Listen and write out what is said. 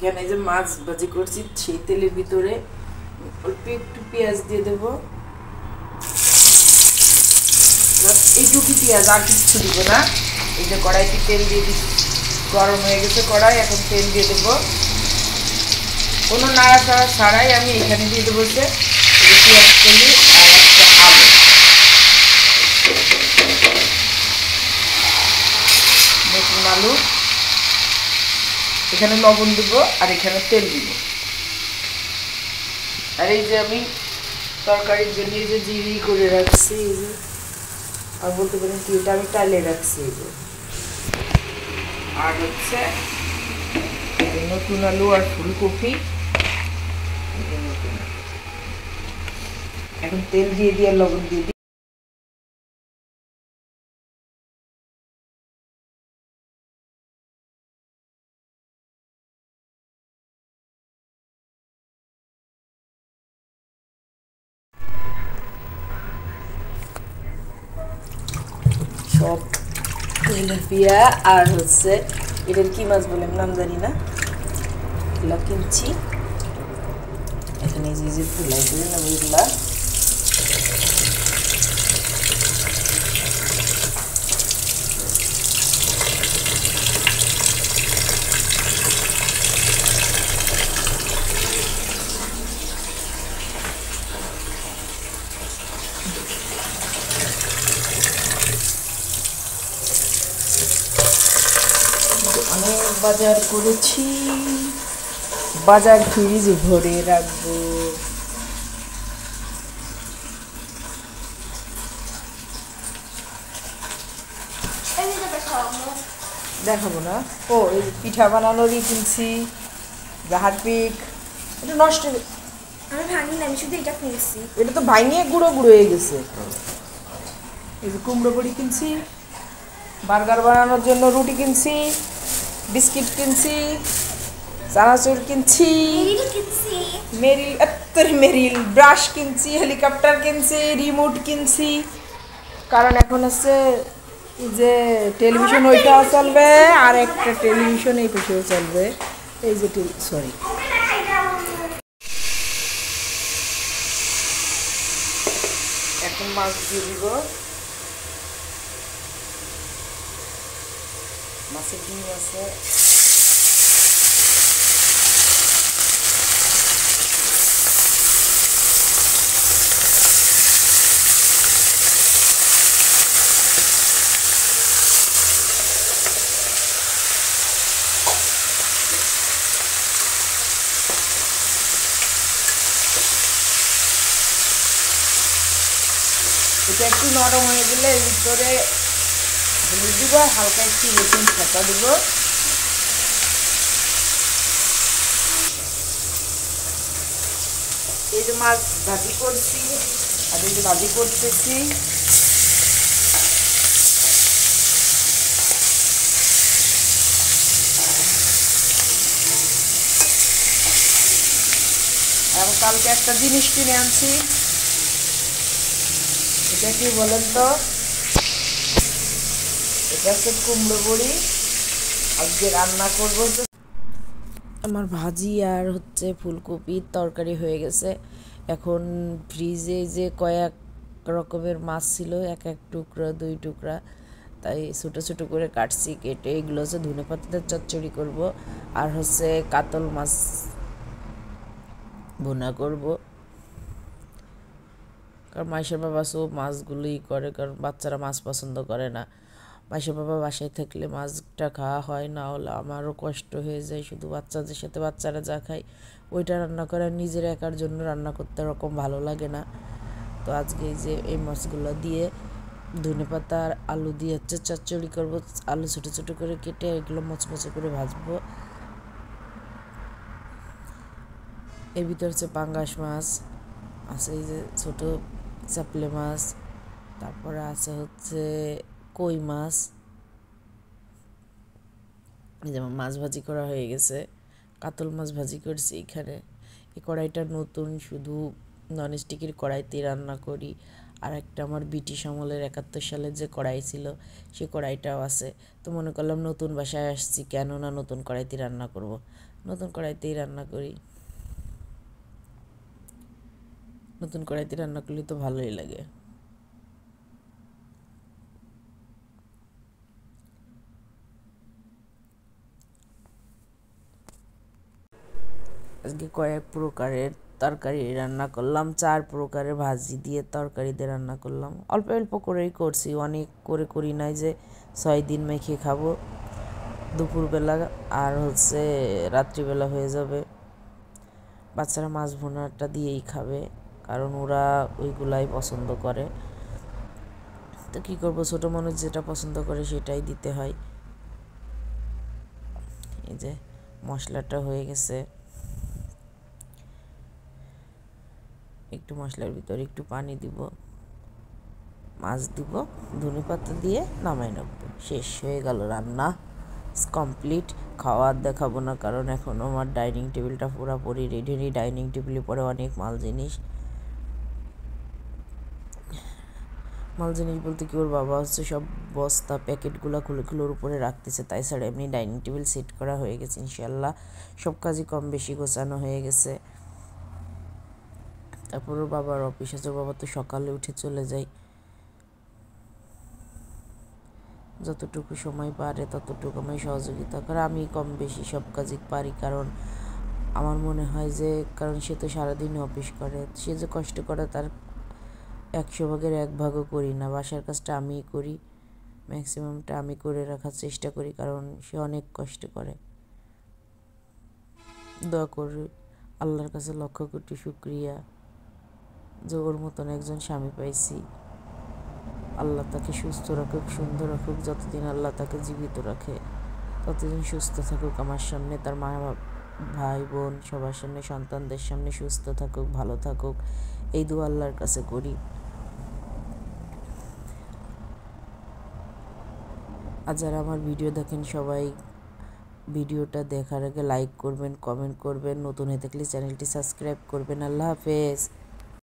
এখানে যে মাছ ভাজি করছি সেই তেলের ভিতরে অল্প একটু পেঁয়াজ দিয়ে দেব, এইটুকু পেঁয়াজ, আর কিচ্ছু দিব না। এই যে কড়াইতে তেল দিয়ে দিচ্ছি, গরম হয়ে গেছে কড়াই, এখন তেল দিয়ে দেবো। কোনো নাড়াচাড়া ছাড়াই আমি এখানে দিয়ে দেবো যে পেঁয়াজ কলি আর একটা আলু, নতুন আলু। এখানে লবণ দিব আর এখানে তেল দিব। আর এই যে আমি তরকারির জন্য এই যে জিরি করে রাখছি, এই যে আর বলতে পারেন কি এটা আমি টাইলে রাখছি। এই যে আর হচ্ছে নতুন আলু আর ফুলকপি। এখন তেল দিয়ে দিয়ে লবণ দিয়ে দিই। সব তেলাপিয়া আর হচ্ছে এটার কি মাছ বলে নাম জানি না, এগুলা কিনছি। এখানে যে যে ধুলাই করে নেব এগুলা। অনেক বাজার করেছি, বাজার ফ্রিজ ভরে রাখবো। দেখাবো না। ও এই পিঠা বানানোরই কিনছি, জাহার পিক। এটা নষ্ট, আমি ভাঙি না, আমি শুধু এটা কিনছি। এটা তো ভাঙিয়ে গুঁড়ো গুঁড়ো হয়ে গেছে। এই যে কুমড়ো বড়ি কিনছি, বার্গার বানানোর জন্য রুটি কিনছি, বিস্কিট কিনছি, চানাচুর কিনছি, মেরিল ব্রাশ কিনছি, হেলিকপ্টার কিনছি, রিমোট কিনছি। কারণ এখন হচ্ছে যে টেলিভিশন ওইটাও চলবে আর একটা টেলিভিশন এই পাশেও চলবে। এই যে সরি, এখন মাছ দিয়ে দিব। মাছের ডিম আছে, এটা একটু নরম হয়ে গেলে এর ভিতরে হলুদ দিব, হালকা একটু রসুন ছাঁচা দিব। এই যে মাছ ভাজি করছি আর এই যে ভাজি করতেছি। আর কালকে একটা জিনিস কিনে আনছি, এটা কি বলেন তো? এটা হচ্ছে কুমড়ো বড়ি, আজকে রান্না করবো। আমার ভাজি আর হচ্ছে ফুলকপির তরকারি হয়ে গেছে। এখন ফ্রিজে যে কয়েক রকমের মাছ ছিল, এক এক টুকরা 2 টুকরা, তাই ছোটো ছোটো করে কাটছি। কেটে এগুলো হচ্ছে ধনেপাতাতে চচ্চড়ি করব আর হচ্ছে কাতল মাছ ভুনা করব। কারণ মাইশের বাবা সব মাছগুলোই করে, কারণ বাচ্চারা মাছ পছন্দ করে না। মাইশের বাবা বাসায় থাকলে মাছটা খাওয়া হয়, না হলে আমারও কষ্ট হয়ে যায়। শুধু বাচ্চাদের সাথে বাচ্চারা যা খায় ওইটা রান্না করে, নিজের একার জন্য রান্না করতে ওরকম ভালো লাগে না। তো আজকে এই যে এই মাছগুলো দিয়ে ধনেপাতা আর আলু দিয়ে হচ্ছে চচ্চড়ি করবো। আলু ছোটো ছোটো করে কেটে এগুলো মচমচে করে ভাজবো। এর ভিতর হচ্ছে পাঙ্গাস মাছ আছে, এই যে ছোটো চাপলে মাছ, তারপরে আছে হচ্ছে কই মাছ। যেমন মাছ ভাজি করা হয়ে গেছে, কাতল মাছ ভাজি করছি। এখানে এই কড়াইটা নতুন, শুধু ননস্টিকের কড়াইতে রান্না করি। আর একটা আমার ব্রিটিশ আমলের 71 সালের যে কড়াই ছিল সেই কড়াইটাও আছে। তো মনে করলাম নতুন বাসায় আসছি, কেন না নতুন কড়াইতে রান্না করব। নতুন কড়াইতেই রান্না করি। নতুন কড়াইতে রান্না করলে তো ভালোই লাগে। আজকে কয়েক প্রকারের তরকারি রান্না করলাম, 4 প্রকারের ভাজি দিয়ে তরকারি দিয়ে রান্না করলাম। অল্প অল্প করেই করছি, অনেক করে করি নাই যে 6 দিন মেখে খাবো। দুপুরবেলা আর রাত্রিবেলা হয়ে যাবে। বাচ্চারা মাছ ভুনাটা দিয়েই খাবে, কারণ ওরা ওইগুলাই পছন্দ করে। তো কী করবো, ছোটো মানুষ যেটা পছন্দ করে সেটাই দিতে হয়। এই যে মশলাটা হয়ে গেছে, একটু মশলার ভিতরে একটু পানি দিব, মাছ দিব, ধনেপাতা দিয়ে নামাই রাখবো। শেষ হয়ে গেল রান্না, কমপ্লিট। খাওয়ার দেখাবো না, কারণ এখন আমার ডাইনিং টেবিলটা পুরোপুরি রেডি। ডাইনিং টেবিলে পরে অনেক মাল জিনিস বলতে কি, ওর বাবা সব বস্তা প্যাকেটগুলো খুলে ওর উপরে রাখতেছে, তাই ছাড়া এমনি ডাইনিং টেবিল সেট করা হয়ে গেছে ইনশাল্লাহ। সব কাজই কম বেশি গোছানো হয়ে গেছে। তারপর ওর বাবার অফিস আছে, ওর বাবা তো সকালে উঠে চলে যায়। যতটুকু সময় পারে ততটুকু আমি সহযোগিতা করে, আমি কম বেশি সব কাজই পারি। কারণ আমার মনে হয় যে, কারণ সে তো সারাদিন অফিস করে, সে যে কষ্ট করে তার 100 ভাগের 1 ভাগও করি না। বাসার কাজটা আমিই করি, ম্যাক্সিমামটা আমি করে রাখার চেষ্টা করি, কারণ সে অনেক কষ্ট করে। দোয়া করি আল্লাহর কাছে লক্ষ কোটি শুকরিয়া যে ওর মতন একজন স্বামী পাইছি। আল্লাহ তাকে সুস্থ রাখুক, সুন্দর রাখুক। যতদিন আল্লাহ তাকে জীবিত রাখে ততদিন সুস্থ থাকুক। আমার সামনে, তার মা, ভাই বোন সবার সামনে, সন্তানদের সামনে সুস্থ থাকুক, ভালো থাকুক, এই দোয়া আল্লাহর কাছে করি। আর যারা আমার ভিডিও দেখেন সবাই ভিডিওটা দেখার আগে লাইক করবেন, কমেন্ট করবেন, নতুন হয়ে থাকলে চ্যানেলটি সাবস্ক্রাইব করবেন। আল্লাহ হাফেজ।